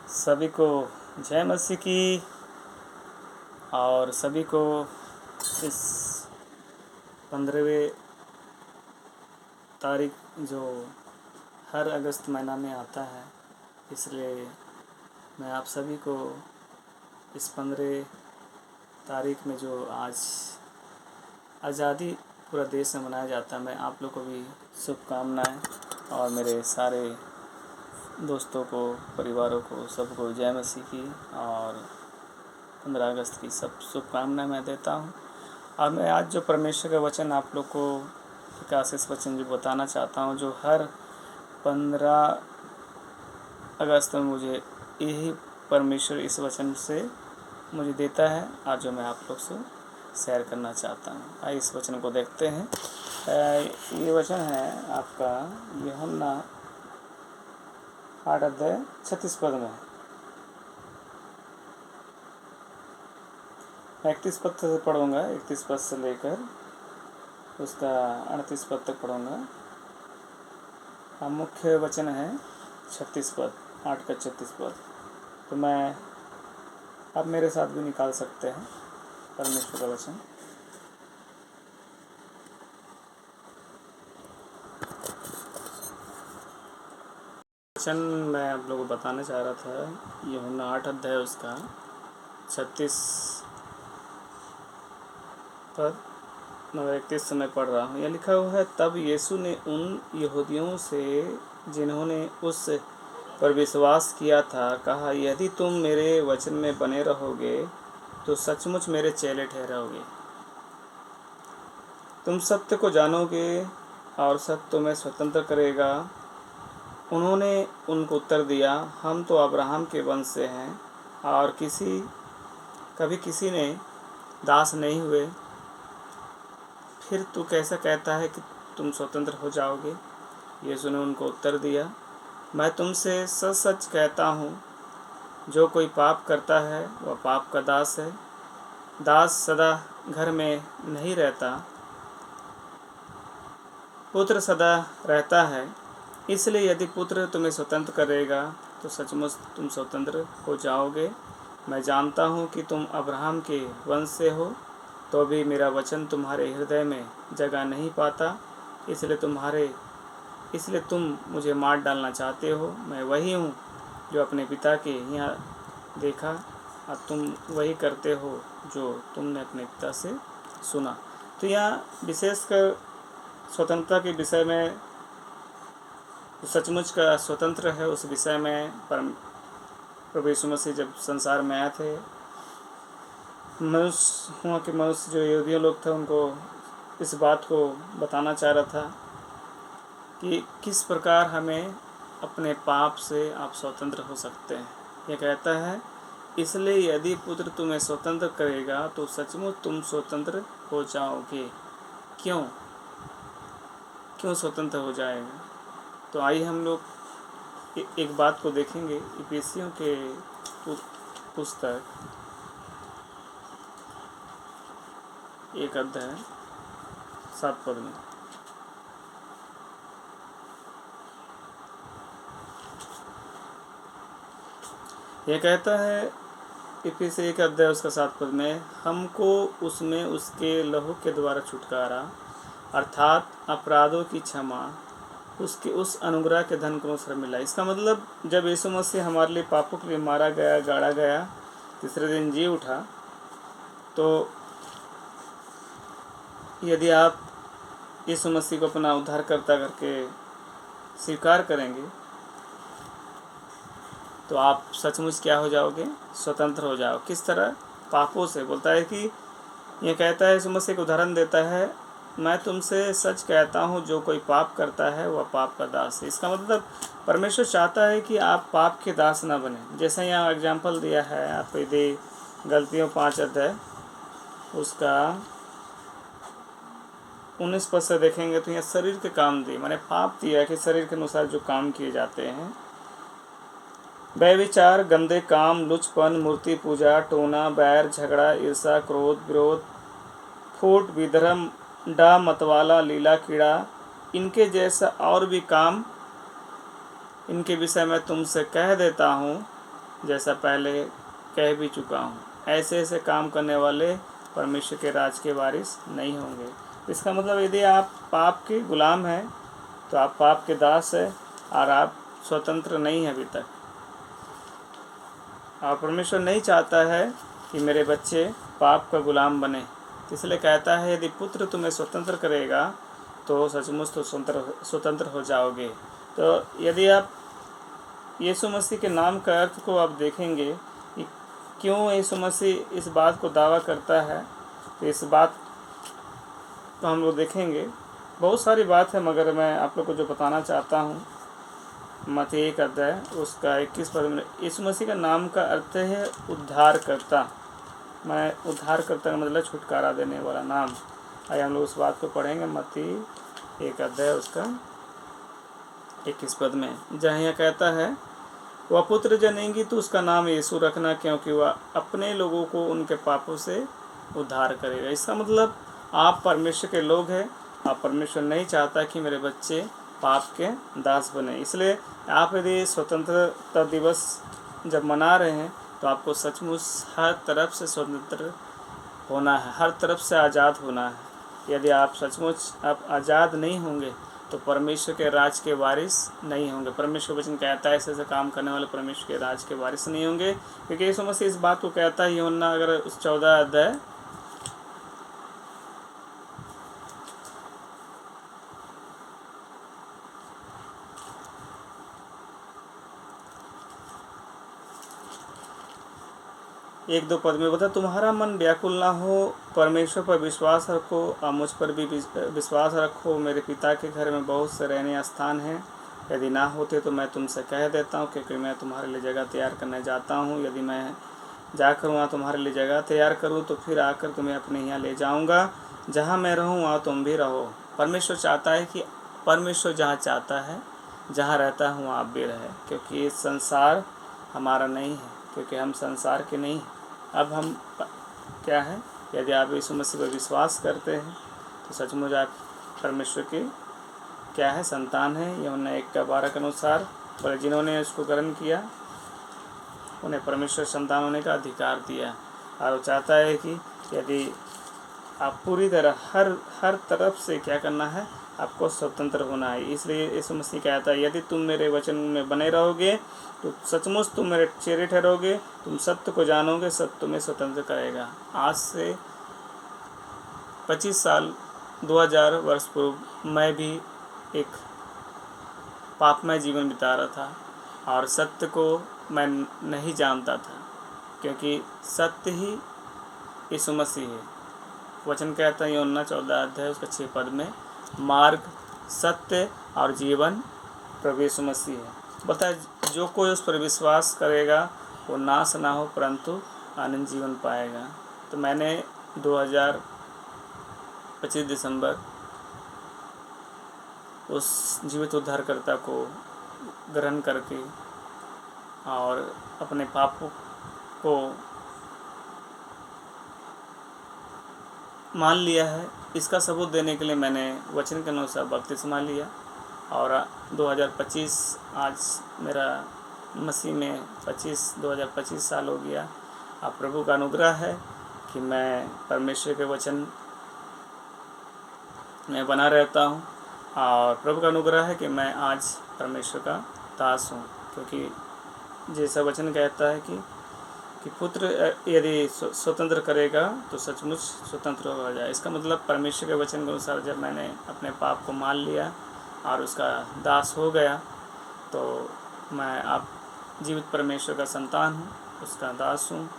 सभी को जय मसीह की। और सभी को इस 15वें तारीख जो हर अगस्त महीना में आता है, इसलिए मैं आप सभी को इस 15 तारीख में जो आज आज़ादी पूरा देश में मनाया जाता है, मैं आप लोग को भी शुभकामनाएं और मेरे सारे दोस्तों को, परिवारों को, सबको जय मसीह की और 15 अगस्त की सब शुभकामनाएं मैं देता हूं। और मैं आज जो परमेश्वर का वचन आप लोग को एक आशीष वचन जो बताना चाहता हूं, जो हर 15 अगस्त में मुझे यही परमेश्वर इस वचन से मुझे देता है और जो मैं आप लोग से शेयर करना चाहता हूं। आइए इस वचन को देखते हैं। ये वचन है आपका यूहन्ना 8 अध्याय 36 पद में। 31 पद से पढ़ूंगा, 31 पद से लेकर उसका 38 पद तक पढ़ूंगा। मुख्य वचन है 36 पद, 8 का 36 पद। तो मैं आप मेरे साथ भी निकाल सकते हैं परमेश्वर का वचन। वचन मैं आप लोगों को बताना चाह रहा था, यूहन्ना 8 अध्याय उसका 36 पद नंबर 31 से मैं पढ़ रहा हूँ। यह लिखा हुआ है, तब यीशु ने उन यहूदियों से जिन्होंने उस पर विश्वास किया था कहा, यदि तुम मेरे वचन में बने रहोगे तो सचमुच मेरे चेले ठहरोगे। तुम सत्य को जानोगे और सत्य तुम्हें स्वतंत्र करेगा। उन्होंने उनको उत्तर दिया, हम तो अब्राहम के वंश से हैं और कभी किसी ने दास नहीं हुए। फिर तू कैसा कहता है कि तुम स्वतंत्र हो जाओगे? यीशु ने उनको उत्तर दिया, मैं तुमसे सच सच कहता हूँ, जो कोई पाप करता है वह पाप का दास है। दास सदा घर में नहीं रहता, पुत्र सदा रहता है। इसलिए यदि पुत्र तुम्हें स्वतंत्र करेगा तो सचमुच तुम स्वतंत्र हो जाओगे। मैं जानता हूँ कि तुम अब्राहम के वंश से हो, तो भी मेरा वचन तुम्हारे हृदय में जगह नहीं पाता। इसलिए तुम मुझे मार डालना चाहते हो। मैं वही हूँ जो अपने पिता के यहाँ देखा और तुम वही करते हो जो तुमने अपने पिता से सुना। तो यहाँ विशेषकर स्वतंत्रता के विषय में, सचमुच का स्वतंत्र है उस विषय में प्रभु यीशु मसीह जब संसार में आए थे, मनुष्य जो यहूदी लोग थे उनको इस बात को बताना चाह रहा था कि किस प्रकार हमें अपने पाप से आप स्वतंत्र हो सकते हैं। यह कहता है, इसलिए यदि पुत्र तुम्हें स्वतंत्र करेगा तो सचमुच तुम स्वतंत्र हो जाओगे। क्यों स्वतंत्र हो जाएगा? तो आइए हम लोग एक बात को देखेंगे। इफिसियों के पुस्तक 1 अध्याय 7 पद में। यह कहता है, इफिसी 1 अध्याय उसका 7 पद में, हमको उसमें उसके लहू के द्वारा छुटकारा अर्थात अपराधों की क्षमा उसके उस अनुग्रह के धन को अनुसार मिला। इसका मतलब जब यीशु मसीह हमारे लिए पापों के लिए मारा गया, गाड़ा गया, तीसरे दिन जी उठा, तो यदि आप यीशु मसीह को अपना उद्धारकर्ता करके स्वीकार करेंगे तो आप सचमुच क्या हो जाओगे? स्वतंत्र हो जाओ। किस तरह? पापों से। बोलता है कि यह कहता है, यीशु मसीह को उदाहरण देता है, मैं तुमसे सच कहता हूँ, जो कोई पाप करता है वह पाप का दास है। इसका मतलब परमेश्वर चाहता है कि आप पाप के दास ना बने। जैसे यहाँ एग्जाम्पल दिया है, आप यदि गलतियों 5 अध्याय उसका 19 पद से देखेंगे तो यहाँ शरीर के काम दिए, मैंने पाप दिया कि शरीर के अनुसार जो काम किए जाते हैं, व्यभिचार, गंदे काम, लुचपन, मूर्ति पूजा, टोना, बैर, झगड़ा, ईर्षा, क्रोध, विरोध, फूट, विधर्म, डा, मतवाला, लीला, कीड़ा, इनके जैसा और भी काम, इनके विषय में तुमसे कह देता हूँ जैसा पहले कह भी चुका हूँ। ऐसे ऐसे काम करने वाले परमेश्वर के राज के वारिस नहीं होंगे। इसका मतलब यदि आप पाप के गुलाम हैं तो आप पाप के दास हैं और आप स्वतंत्र नहीं हैं अभी तक। और परमेश्वर नहीं चाहता है कि मेरे बच्चे पाप का गुलाम बने, इसलिए कहता है यदि पुत्र तुम्हें स्वतंत्र करेगा तो सचमुच तो स्वतंत्र हो जाओगे। तो यदि आप यीशु मसीह के नाम का अर्थ को आप देखेंगे कि क्यों यीशु मसीह इस बात को दावा करता है, तो इस बात को हम लोग देखेंगे। बहुत सारी बात है, मगर मैं आप लोग को जो बताना चाहता हूँ मत्ती 1 अध्याय उसका 21 पद में, यीशु मसीह का नाम का अर्थ है उद्धारकर्ता। मैं उद्धारकर्ता का मतलब छुटकारा देने वाला नाम। आइए हम लोग उस बात को पढ़ेंगे मत्ती 1 अध्याय उसका 21 पद में, जहाँ यह कहता है वह पुत्र जनेगी तो उसका नाम यीशु रखना, क्योंकि वह अपने लोगों को उनके पापों से उद्धार करेगा। इसका मतलब आप परमेश्वर के लोग हैं। आप परमेश्वर नहीं चाहता कि मेरे बच्चे पाप के दास बने। इसलिए आप यदि स्वतंत्रता दिवस जब मना रहे हैं तो आपको सचमुच हर तरफ से स्वतंत्र होना है, हर तरफ से आज़ाद होना है। यदि आप सचमुच आप आज़ाद नहीं होंगे तो परमेश्वर के राज के वारिस नहीं होंगे। परमेश्वर वचन कहता है ऐसे ऐसे काम करने वाले परमेश्वर के राज के वारिस नहीं होंगे, क्योंकि यीशु मसीह इस बात को कहता है यूहन्ना अगर उस 14 अध्याय एक दो पद में बता, तुम्हारा मन व्याकुल ना हो, परमेश्वर पर विश्वास रखो और मुझ पर भी विश्वास रखो। मेरे पिता के घर में बहुत से रहने स्थान हैं, यदि ना होते तो मैं तुमसे कह देता हूँ, क्योंकि मैं तुम्हारे लिए जगह तैयार करने जाता हूँ। यदि मैं जाकर वहाँ तुम्हारे लिए जगह तैयार करूँ तो फिर आकर तुम्हें अपने यहाँ ले जाऊँगा। जहाँ मैं रहूँ वहाँ तुम भी रहो। परमेश्वर चाहता है कि परमेश्वर जहाँ चाहता है, जहाँ रहता है वहाँ आप भी रहे, क्योंकि ये संसार हमारा नहीं है, क्योंकि हम संसार के नहीं हैं। अब हम क्या है, यदि आप यीशु मसीह पर विश्वास करते हैं तो सचमुच आप परमेश्वर के क्या है, संतान है। यूहन्ना 1:12 के अनुसार पर जिन्होंने उसको ग्रहण किया उन्हें परमेश्वर संतान होने का अधिकार दिया। और वो चाहता है कि यदि आप पूरी तरह हर तरफ से क्या करना है, आपको स्वतंत्र होना है। इसलिए यीशु मसीह कहता है यदि तुम मेरे वचन में बने रहोगे तो सचमुच तुम मेरे चेहरे ठहरोगे, तुम सत्य को जानोगे, सत्य तुम्हें स्वतंत्र करेगा। आज से 25 साल 2000 वर्ष पूर्व मैं भी एक पापमय जीवन बिता रहा था और सत्य को मैं नहीं जानता था, क्योंकि सत्य ही यीशु मसीह है। वचन कहता है यूहन्ना 14 अध्याय उसका 6 पद में, मार्ग सत्य और जीवन प्रभु यीशु मसीह है। बताए जो कोई उस पर विश्वास करेगा वो नाश ना हो परंतु आनंद जीवन पाएगा। तो मैंने 2025 दिसंबर उस जीवित उद्धारकर्ता को ग्रहण करके और अपने पापों को मान लिया है। इसका सबूत देने के लिए मैंने वचन के अनुसार बपतिस्मा लिया और 2025 आज मेरा मसीह में 2025 साल हो गया। अब प्रभु का अनुग्रह है कि मैं परमेश्वर के वचन में बना रहता हूँ और प्रभु का अनुग्रह है कि मैं आज परमेश्वर का दास हूँ, क्योंकि जैसा वचन कहता है कि पुत्र यदि स्वतंत्र करेगा तो सचमुच स्वतंत्र हो जाए। इसका मतलब परमेश्वर के वचन के अनुसार जब मैंने अपने पाप को मान लिया और उसका दास हो गया तो मैं अब जीवित परमेश्वर का संतान हूँ, उसका दास हूँ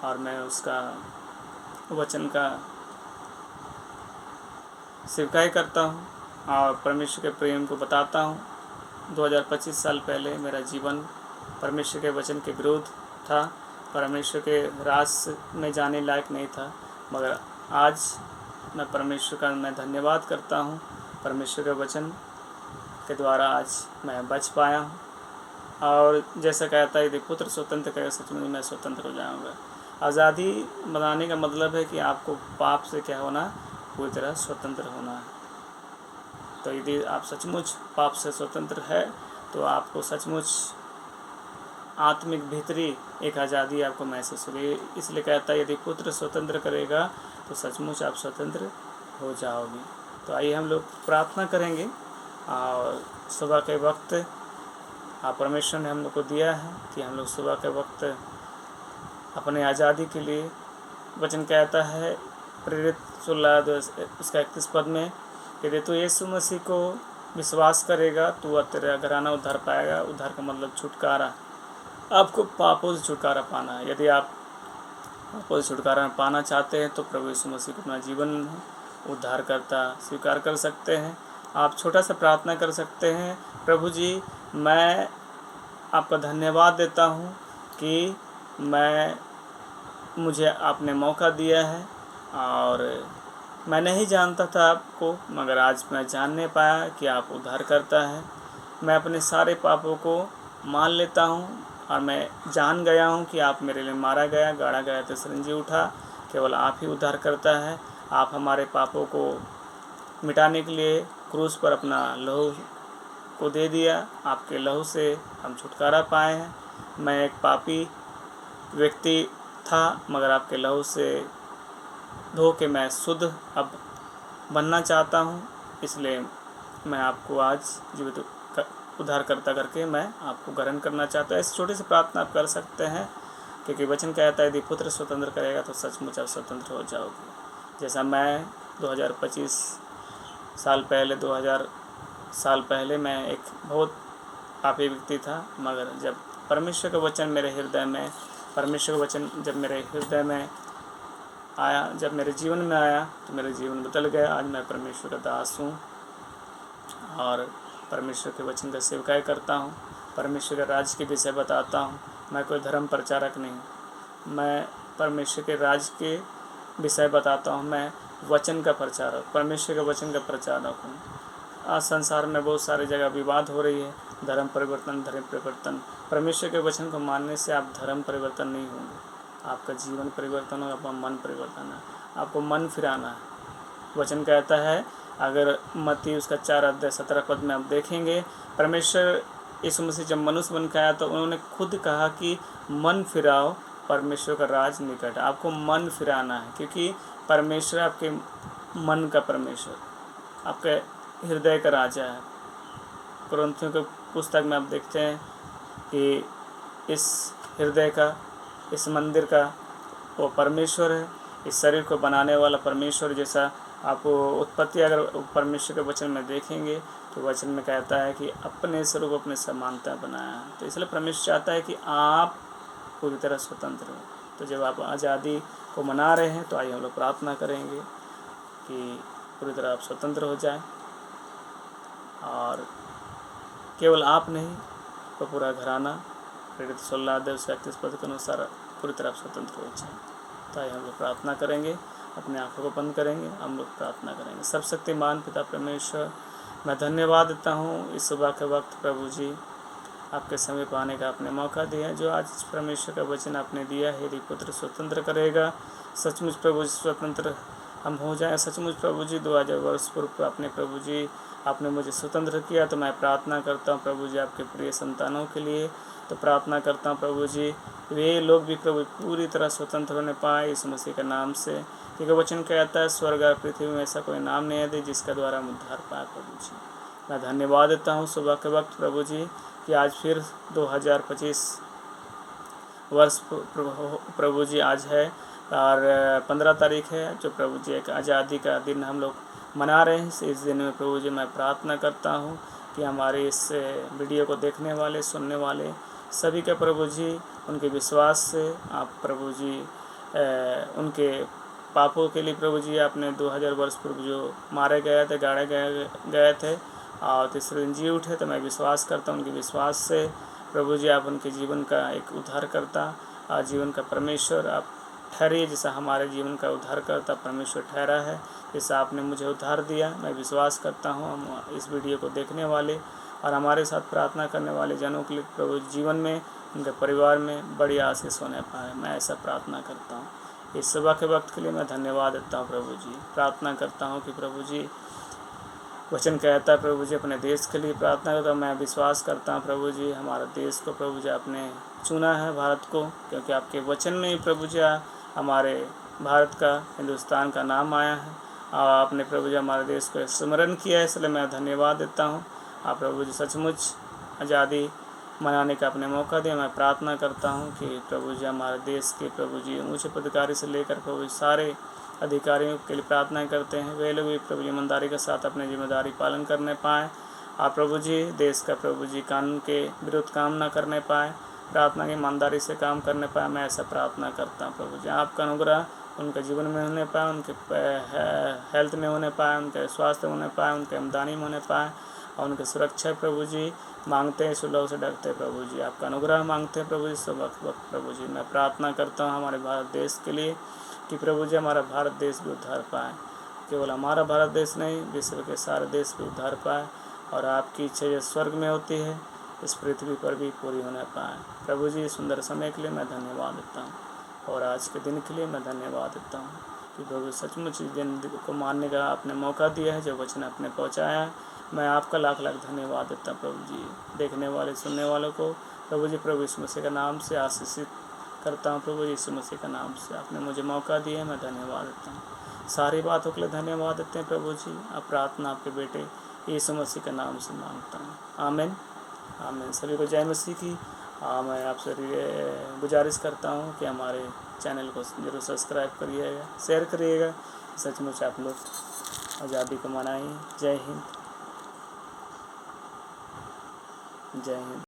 और मैं उसका वचन का सेवकाई करता हूँ और परमेश्वर के प्रेम को बताता हूँ। 2025 साल पहले मेरा जीवन परमेश्वर के वचन के विरुद्ध था, परमेश्वर के राज में जाने लायक नहीं था, मगर आज मैं परमेश्वर का मैं धन्यवाद करता हूँ। परमेश्वर के वचन के द्वारा आज मैं बच पाया हूँ और जैसा कहता है यदि पुत्र स्वतंत्र करेगा सचमुच मैं स्वतंत्र हो जाऊँगा। आज़ादी बनाने का मतलब है कि आपको पाप से क्या होना, पूरी तरह स्वतंत्र होना है। तो यदि आप सचमुच पाप से स्वतंत्र है तो आपको सचमुच आत्मिक भीतरी एक आज़ादी आपको महसूस होगी। इसलिए कहता है यदि पुत्र स्वतंत्र करेगा तो सचमुच आप स्वतंत्र हो जाओगे। तो आइए हम लोग प्रार्थना करेंगे। और सुबह के वक्त परमेश्वर ने हम लोग को दिया है कि हम लोग सुबह के वक्त अपने आज़ादी के लिए, वचन कहता है प्रेरित 16 उसका 31 पद में, यदि तू यीशु मसीह को विश्वास करेगा तो वह तेरा घराना उद्धार पाएगा। उद्धार का मतलब छुटकारा, आपको पापों से छुटकारा पाना है। यदि आप पापों से छुटकारा पाना चाहते हैं तो प्रभु यीशु मसीह को अपना जीवन उद्धार करता स्वीकार कर सकते हैं। आप छोटा सा प्रार्थना कर सकते हैं, प्रभु जी मैं आपका धन्यवाद देता हूँ कि मुझे आपने मौका दिया है और मैं नहीं जानता था आपको, मगर आज मैं जानने पाया कि आप उद्धार करता है। मैं अपने सारे पापों को मान लेता हूँ और मैं जान गया हूँ कि आप मेरे लिए मारा गया, गाड़ा गया, तीसरे दिन जी उठा। केवल आप ही उद्धार करता है। आप हमारे पापों को मिटाने के लिए क्रूस पर अपना लहू को दे दिया। आपके लहू से हम छुटकारा पाए हैं। मैं एक पापी व्यक्ति था, मगर आपके लहू से धो के मैं शुद्ध अब बनना चाहता हूँ। इसलिए मैं आपको आज जीवित उद्धारकर्ता करके मैं आपको ग्रहण करना चाहता हूँ। ऐसी छोटी सी प्रार्थना आप कर सकते हैं, क्योंकि वचन कहता है यदि पुत्र स्वतंत्र करेगा तो सचमुच आप स्वतंत्र हो जाओगे। जैसा मैं 2025 साल पहले मैं एक बहुत पापी व्यक्ति था, मगर जब परमेश्वर का वचन मेरे हृदय में आया, जब मेरे जीवन में आया तो मेरा जीवन बदल गया। आज मैं परमेश्वर का दास हूँ और परमेश्वर के वचन का सेवकाई करता हूँ, परमेश्वर के राज्य के विषय बताता हूँ। मैं कोई धर्म प्रचारक नहीं, मैं परमेश्वर के राज्य के विषय बताता हूँ। मैं वचन का प्रचारक, परमेश्वर के वचन का प्रचारक हूँ। आज संसार में बहुत सारी जगह विवाद हो रही है, धर्म परिवर्तन। परमेश्वर के वचन को मानने से आप धर्म परिवर्तन नहीं होंगे, आपका जीवन परिवर्तन होगा, आपका मन परिवर्तन है, आपको मन फिराना है। वचन कहता है, अगर मत्ती उसका 4:17 में आप देखेंगे, परमेश्वर यीशु मसीह जब मनुष्य बन के आया तो उन्होंने खुद कहा कि मन फिराओ, परमेश्वर का राज निकट। आपको मन फिराना है, क्योंकि परमेश्वर आपके मन का परमेश्वर, आपके हृदय का राजा है। कुरिन्थियों के पुस्तक में आप देखते हैं कि इस हृदय का, इस मंदिर का वो परमेश्वर है, इस शरीर को बनाने वाला परमेश्वर। जैसा आप उत्पत्ति अगर परमेश्वर के वचन में देखेंगे तो वचन में कहता है कि अपने स्वरूप अपने समानता बनाया है। तो इसलिए परमेश्वर चाहता है कि आप पूरी तरह स्वतंत्र हो। तो जब आप आज़ादी को मना रहे हैं तो आइए हम लोग प्रार्थना करेंगे कि पूरी तरह आप स्वतंत्र हो जाए, और केवल आप नहीं तो पूरा घराना प्रेरित 16:31 के अनुसार पूरी तरह स्वतंत्र हो जाए। तो आइए हम लोग प्रार्थना करेंगे, अपने आँखों को बंद करेंगे, हम लोग प्रार्थना करेंगे। सर्वशक्तिमान पिता परमेश्वर, मैं धन्यवाद देता हूँ इस सुबह के वक्त प्रभु जी, आपके समय पाने का आपने मौका दिया है। जो आज परमेश्वर का वचन आपने दिया है, यदि पुत्र स्वतंत्र करेगा, सचमुच प्रभु जी स्वतंत्र हम हो जाएं। सचमुच प्रभु जी 2000 वर्ष पूर्व आपने मुझे स्वतंत्र किया। तो मैं प्रार्थना करता हूँ प्रभु जी आपके प्रिय संतानों के लिए, तो प्रार्थना करता हूँ प्रभु जी वे लोग भी प्रभु पूरी तरह स्वतंत्र होने पाए इस मसीह के नाम से, क्योंकि वचन कहता है स्वर्ग और पृथ्वी में ऐसा कोई नाम नहीं है जिसका द्वारा हम उद्धार पाए। प्रभु जी मैं धन्यवाद देता हूँ सुबह के वक्त प्रभु जी कि आज फिर 2025 वर्ष प्रभु जी आज है और 15 तारीख है, जो प्रभु जी एक आज़ादी का दिन हम लोग मना रहे हैं। इस दिन में प्रभु जी मैं प्रार्थना करता हूँ कि हमारे इस वीडियो को देखने वाले, सुनने वाले सभी के प्रभु जी उनके विश्वास से आप प्रभु जी उनके पापों के लिए प्रभु जी आपने 2000 वर्ष पूर्व जो मारे गए थे, गाड़े गए थे और तीसरे दिन जी उठे, तो मैं विश्वास करता हूँ उनके विश्वास से प्रभु जी आप उनके जीवन का एक उद्धार करता और जीवन का परमेश्वर आप ठहरिए, जैसा हमारे जीवन का उद्धार करता परमेश्वर ठहरा है, जैसा आपने मुझे उद्धार दिया। मैं विश्वास करता हूँ हम इस वीडियो को देखने वाले और हमारे साथ प्रार्थना करने वाले जनों के लिए प्रभु जीवन में, उनके परिवार में बड़ी आशीष होने पाए। मैं ऐसा प्रार्थना करता हूँ। इस सुबह के वक्त के लिए मैं धन्यवाद देता हूँ प्रभु जी। प्रार्थना करता हूँ कि प्रभु जी वचन कहता है प्रभु जी अपने देश के लिए प्रार्थना करता हूँ। मैं विश्वास करता हूँ प्रभु जी हमारा देश को प्रभु जी आपने चुना है, भारत को, क्योंकि आपके वचन में ही प्रभु जी हमारे भारत का, हिंदुस्तान का नाम आया है। और आपने प्रभु जी हमारे देश को स्मरण किया है, इसलिए मैं धन्यवाद देता हूँ। आप प्रभु जी सचमुच आज़ादी मनाने का अपने मौका दिया। मैं प्रार्थना करता हूँ कि प्रभु जी हमारे देश के प्रभु जी ऊँचे पदाधिकारी से लेकर प्रभु जी सारे अधिकारियों के लिए प्रार्थना करते हैं, वे लोग भी प्रभु जी ईमानदारी के साथ अपनी जिम्मेदारी पालन करने पाएँ। आप प्रभु जी देश का प्रभु जी कानून के विरुद्ध काम न करने पाए, प्रार्थना की ईमानदारी से काम करने पाए। मैं ऐसा प्रार्थना करता हूँ प्रभु जी आपका अनुग्रह उनके जीवन में होने पाए, उनके हेल्थ में होने पाए, उनके स्वास्थ्य में होने पाए, उनके आमदनी में होने पाए, और उनकी सुरक्षा प्रभु जी मांगते हैं, सुलभ से डरते हैं प्रभु जी, आपका अनुग्रह मांगते हैं प्रभु जी सब वक्त प्रभु जी। मैं प्रार्थना करता हूँ हमारे भारत देश के लिए कि प्रभु जी हमारा भारत देश भी उद्धार पाए, केवल हमारा भारत देश नहीं विश्व के सारे देश भी उद्धार पाए, और आपकी इच्छा जो स्वर्ग में होती है इस पृथ्वी पर भी पूरी होने पाए। प्रभु जी सुंदर समय के लिए मैं धन्यवाद देता हूँ, और आज के दिन के लिए मैं धन्यवाद देता हूँ कि प्रभु सचमुच इस दिन को मानने का आपने मौका दिया है, जो वचन आपने पहुँचाया है। मैं आपका लाख लाख धन्यवाद देता हूँ प्रभु जी। देखने वाले सुनने वालों को प्रभु जी प्रभु यीशु मसीह के नाम से आशीषित करता हूँ। प्रभु यीशु मसीह के नाम से आपने मुझे मौका दिया है, मैं धन्यवाद देता हूँ। सारी बातों के लिए धन्यवाद देते हैं प्रभु जी। आप प्रार्थना आपके बेटे यीशु मसीह के नाम से मांगता हूँ, आमीन आमीन। सभी को जय मसीह की। मैं आपसे गुजारिश करता हूँ कि हमारे चैनल को जरूर सब्सक्राइब करिएगा, शेयर करिएगा। सचमुच आप लोग आज़ादी को मनाइए। जय हिंद, जय हिंद।